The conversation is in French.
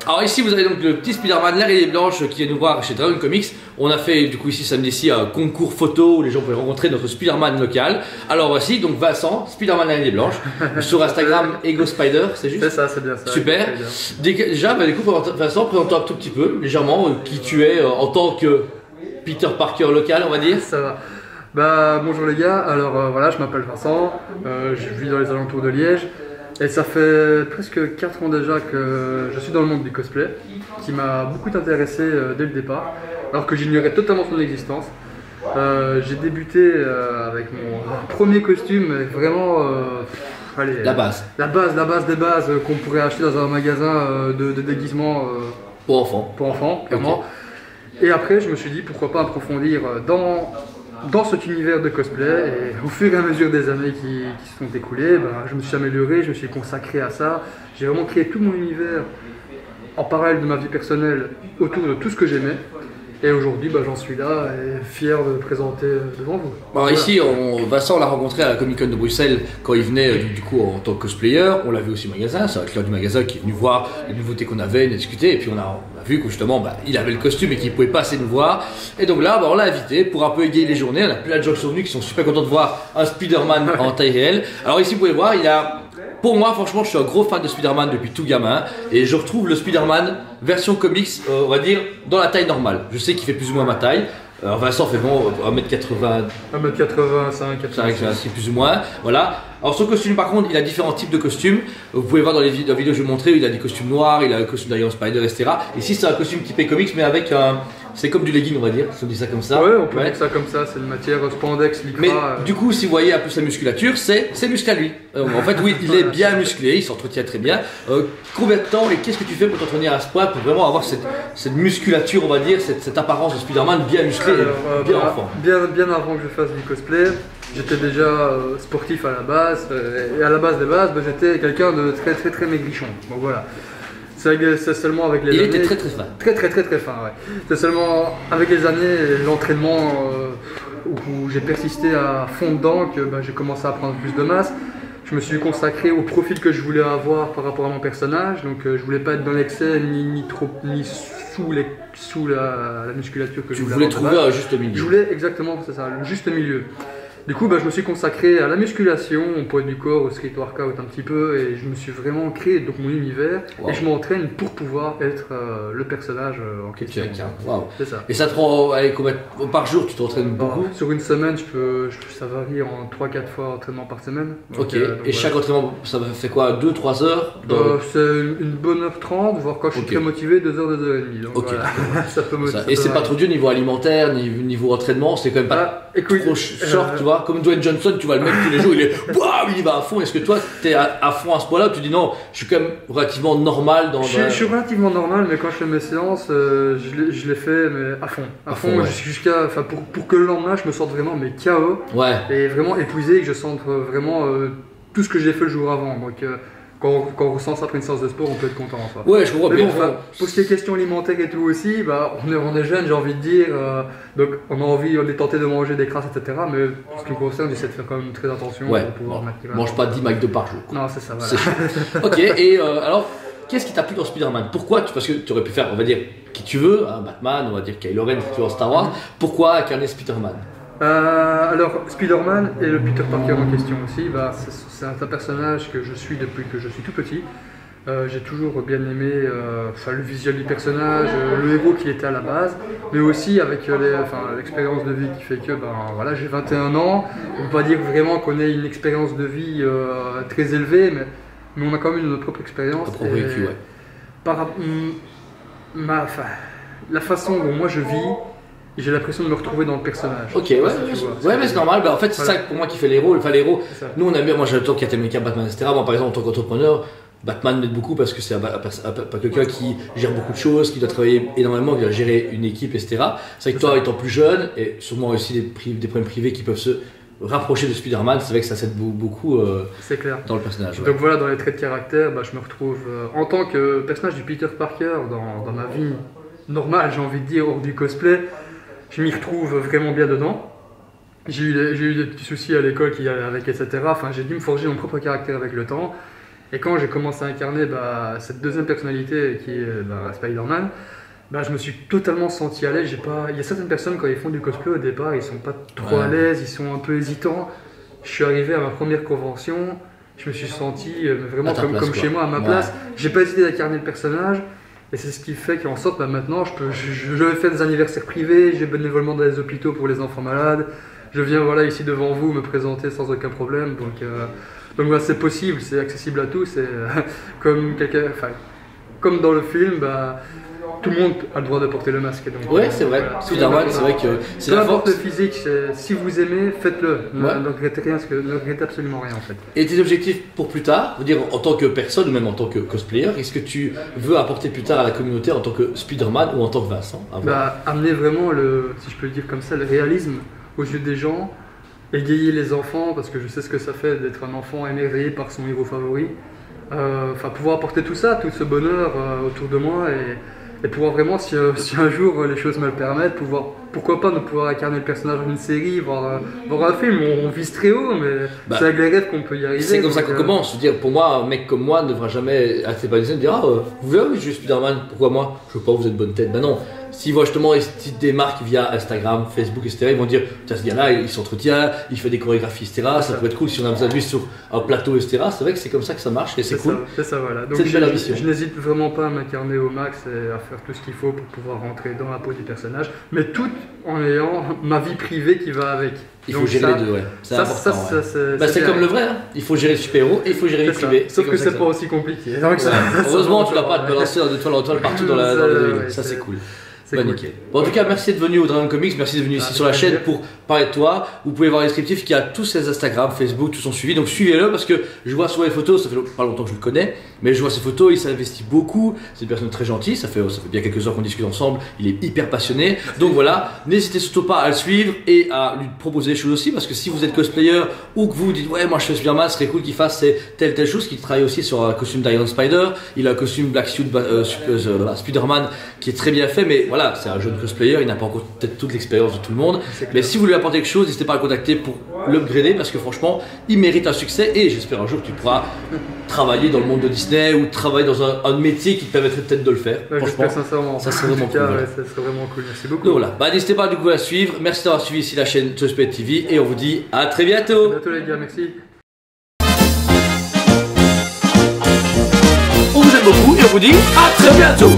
Alors ici vous avez donc le petit Spider-Man l'araignée blanche qui est nous voir chez Dragon Comics. On a fait du coup ici samedi-ci un concours photo où les gens pouvaient rencontrer notre Spider-Man local. Alors voici donc Vincent, Spider-Man l'araignée blanche, sur Instagram Ego Spider, c'est juste? C'est ça, c'est bien ça. Super. Déjà du coup Vincent, présente-toi un tout petit peu, légèrement, qui tu es en tant que Peter Parker local on va dire. Ça va. Bah bonjour les gars, alors voilà, je m'appelle Vincent, je vis dans les alentours de Liège. Et ça fait presque 4 ans déjà que je suis dans le monde du cosplay, qui m'a beaucoup intéressé dès le départ, alors que j'ignorais totalement son existence. J'ai débuté avec mon premier costume, vraiment allez, La base des bases qu'on pourrait acheter dans un magasin de déguisement pour enfants. Pour enfants, clairement. Okay. Et après, je me suis dit pourquoi pas approfondir dans cet univers de cosplay, et au fur et à mesure des années qui se sont écoulées, je me suis amélioré, je me suis consacré à ça. J'ai vraiment créé tout mon univers en parallèle de ma vie personnelle autour de tout ce que j'aimais. Et aujourd'hui, j'en suis là et fier de le présenter devant vous. Alors voilà. Ici, Vincent l'a rencontré à la Comic Con de Bruxelles quand il venait du coup en tant que cosplayer. On l'a vu aussi au magasin, c'est un client du magasin qui est venu voir les nouveautés qu'on avait, on a discuté, et puis on a vu que justement il avait le costume et qu'il ne pouvait pas assez nous voir. Et donc là, on l'a invité pour un peu égayer les journées. On a plein de gens qui sont venus qui sont super contents de voir un Spider-Man en taille réelle. Alors ici, vous pouvez voir, il a... Pour moi, franchement, je suis un gros fan de Spider-Man depuis tout gamin, et je retrouve le Spider-Man version comics, on va dire, dans la taille normale. Je sais qu'il fait plus ou moins ma taille. Alors Vincent fait bon 1m80... 1m85, plus ou moins, voilà. Alors son costume par contre, il a différents types de costumes. Vous pouvez voir dans les vidéos que je vais vous montrer, il a des costumes noirs, il a le costume d'Iron Spider, etc. Ici c'est un costume typé comics mais avec un... C'est comme du legging on va dire, si on dit ça comme ça. Ouais, on peut dire ça comme ça, c'est une matière spandex, lycra. Mais du coup, si vous voyez un peu sa musculature, c'est ses muscles à lui. En fait, oui, il est bien musclé, il s'entretient très bien. Combien de temps et qu'est-ce que tu fais pour t'entretenir à ce point, pour vraiment avoir cette musculature, on va dire, cette apparence de Spider-Man bien musclé et bien enfant? Bien avant que je fasse du cosplay, j'étais déjà sportif à la base. Et à la base des bases, j'étais quelqu'un de très maigrichon. Donc voilà. C'est seulement avec les années... Il était très fin. Très fin, ouais. C'est seulement avec les années et l'entraînement où j'ai persisté à fond dedans que j'ai commencé à prendre plus de masse. Je me suis consacré au profil que je voulais avoir par rapport à mon personnage. Donc je voulais pas être dans l'excès ni sous la musculature que je voulais avoir. Tu voulais trouver un juste milieu. Je voulais exactement, c'est ça, le juste milieu. Du coup, je me suis consacré à la musculation, au poids du corps, au street workout un petit peu, et je me suis vraiment créé donc mon univers. Wow. Et je m'entraîne pour pouvoir être le personnage en question. Wow. C'est ça. Et ça te prend, allez, combien par jour tu t'entraînes beaucoup? Sur une semaine, ça varie en 3-4 fois d'entraînement par semaine. Donc, et voilà. Chaque entraînement, ça fait quoi, 2-3 heures C'est une bonne heure 30, voire quand je suis très motivé, 2 heures, 2 heures et demie. Donc voilà, ça peut motiver. Et c'est pas trop dur niveau alimentaire, niveau entraînement, c'est quand même pas trop short, tu vois. Comme Dwayne Johnson, tu vas le mettre tous les jours, il y va à fond. Est-ce que toi, tu es à fond à ce point-là, ou tu dis non, je suis quand même relativement normal dans... Je suis relativement normal, mais quand je fais mes séances, je les fais mais à fond, ouais. Jusqu'à, pour que le lendemain, je me sente vraiment KO, ouais. Et vraiment épuisé, et que je sente vraiment tout ce que j'ai fait le jour avant. Donc, quand on ressent ça après une séance de sport, on peut être content. Enfin. Ouais, je comprends bien. Pour ce qui est question alimentaire et tout aussi, on est jeune, j'ai envie de dire, donc on est tenté de manger des crasses, etc. Mais pour ce qui me concerne, j'essaie de faire quand même très attention pour pouvoir mettre. Mange pas 10 McDo par jour. Non, c'est ça, voilà. Ok, et alors, qu'est-ce qui t'a plu dans Spider-Man? Pourquoi parce que tu aurais pu faire, on va dire, qui tu veux, Batman, on va dire Kylo Ren, si tu veux en Star Wars. Pourquoi incarner Spider-Man? Alors, Spider-Man et le Peter Parker en question aussi, c'est un personnage que je suis depuis que je suis tout petit. J'ai toujours bien aimé le visuel du personnage, le héros qu'il était à la base, mais aussi avec l'expérience de vie qui fait que j'ai 21 ans. On ne peut pas dire vraiment qu'on ait une expérience de vie très élevée, mais on a quand même notre propre expérience. Ton propre vécu, la façon dont moi je vis, j'ai l'impression de me retrouver dans le personnage. Ok, ouais, mais c'est normal. En fait, c'est ça pour moi qui fait les héros. Les héros, nous on aime bien. Moi j'ai le temps Captain America, Batman, etc. Moi par exemple, en tant qu'entrepreneur, Batman m'aide beaucoup parce que c'est pas quelqu'un qui gère beaucoup de choses, qui doit travailler énormément, qui doit gérer une équipe, etc. C'est vrai que toi, étant plus jeune, et sûrement aussi des problèmes privés qui peuvent se rapprocher de Spider-Man, c'est vrai que ça s'aide beaucoup dans le personnage. Donc voilà, dans les traits de caractère, je me retrouve en tant que personnage du Peter Parker dans ma vie normale, j'ai envie de dire, hors du cosplay. Je m'y retrouve vraiment bien dedans. J'ai eu des petits soucis à l'école qui allaient avec, etc. Enfin, j'ai dû me forger mon propre caractère avec le temps. Et quand j'ai commencé à incarner cette deuxième personnalité qui est Spider-Man, je me suis totalement senti à l'aise. Il y a certaines personnes, quand ils font du cosplay au départ, ils sont pas trop à l'aise, ils sont un peu hésitants. Je suis arrivé à ma première convention, je me suis senti vraiment comme chez moi, à ma place. J'ai pas hésité d'incarner le personnage. Et c'est ce qui fait qu'en sorte, maintenant, je fais des anniversaires privés, j'ai bénévolement dans les hôpitaux pour les enfants malades. Je viens ici devant vous me présenter sans aucun problème. Donc voilà, c'est possible, c'est accessible à tous. Et, comme dans le film, tout le monde a le droit de porter le masque. Ouais, c'est vrai. Spider-Man, c'est vrai que c'est la force. Peu importe le physique, si vous aimez, faites-le. Ne regrettez absolument rien en fait. Et tes objectifs pour plus tard, je veux dire en tant que personne ou même en tant que cosplayer, qu'est-ce que tu veux apporter plus tard à la communauté en tant que Spider-Man ou en tant que Vincent? Amener vraiment si je peux le dire comme ça, le réalisme aux yeux des gens, égayer les enfants, parce que je sais ce que ça fait d'être un enfant émerveillé par son héros favori. Pouvoir apporter tout ça, tout ce bonheur autour de moi et pouvoir vraiment, si un jour les choses me le permettent, pourquoi pas ne pouvoir incarner le personnage d'une série, voir un film. On vise très haut, mais c'est avec les rêves qu'on peut y arriver. C'est comme ça qu'on commence. Je veux dire, pour moi, un mec comme moi ne devra jamais arrêter pas de dire vous verrez, je suis Spider-Man, pourquoi moi? Je veux pas, vous êtes bonne tête. Non. S'ils voient justement des marques via Instagram, Facebook, etc., ils vont dire tiens, ce gars-là, il s'entretient, il fait des chorégraphies, etc. Ça peut être cool si on a besoin de lui sur un plateau, etc. C'est vrai que c'est comme ça que ça marche et c'est cool. C'est ça, voilà. Donc c'est une belle ambition. Je n'hésite vraiment pas à m'incarner au max et à faire tout ce qu'il faut pour pouvoir rentrer dans la peau du personnage, mais tout en ayant ma vie privée qui va avec. Il faut gérer les deux, ouais. C'est important. C'est comme le vrai, hein. Il faut gérer le super-héros et il faut gérer le privé. Sauf que c'est pas aussi compliqué. Heureusement, tu n'as pas à te balancer de toile en toile partout dans la ville. Ça, c'est cool. Nickel. Bon, en tout cas, merci d'être venu au Dragon Comics, merci d'être venu ici sur la chaîne pour parler de toi. Vous pouvez voir les descriptifs qui a tous ses Instagram, Facebook, tous sont suivis. Donc suivez-le parce que je vois souvent les photos, ça fait pas longtemps que je le connais, mais je vois ses photos, il s'investit beaucoup. C'est une personne très gentille, ça fait bien quelques heures qu'on discute ensemble, il est hyper passionné. Donc voilà, n'hésitez surtout pas à le suivre et à lui proposer des choses aussi parce que si vous êtes cosplayer ou que vous dites ouais, moi je fais Spider-Man, ce serait cool qu'il fasse telle chose, qu'il travaille aussi sur un costume d'Iron Spider, il a un costume Black Suit Spider-Man qui est très bien fait, mais voilà. C'est un jeune cosplayer, il n'a pas encore peut-être toute l'expérience de tout le monde. Mais si vous lui apportez quelque chose, n'hésitez pas à le contacter pour l'upgrader parce que franchement, il mérite un succès et j'espère un jour que tu pourras travailler dans le monde de Disney ou travailler dans un métier qui te permettrait peut-être de le faire. Franchement, sincèrement. Ça serait vraiment cool. Ça serait vraiment cool. Merci beaucoup. Donc voilà, n'hésitez pas du coup à suivre. Merci d'avoir suivi ici la chaîne Jospet TV et on vous dit à très bientôt. À bientôt les gars, merci. On vous aime beaucoup et on vous dit à très bientôt.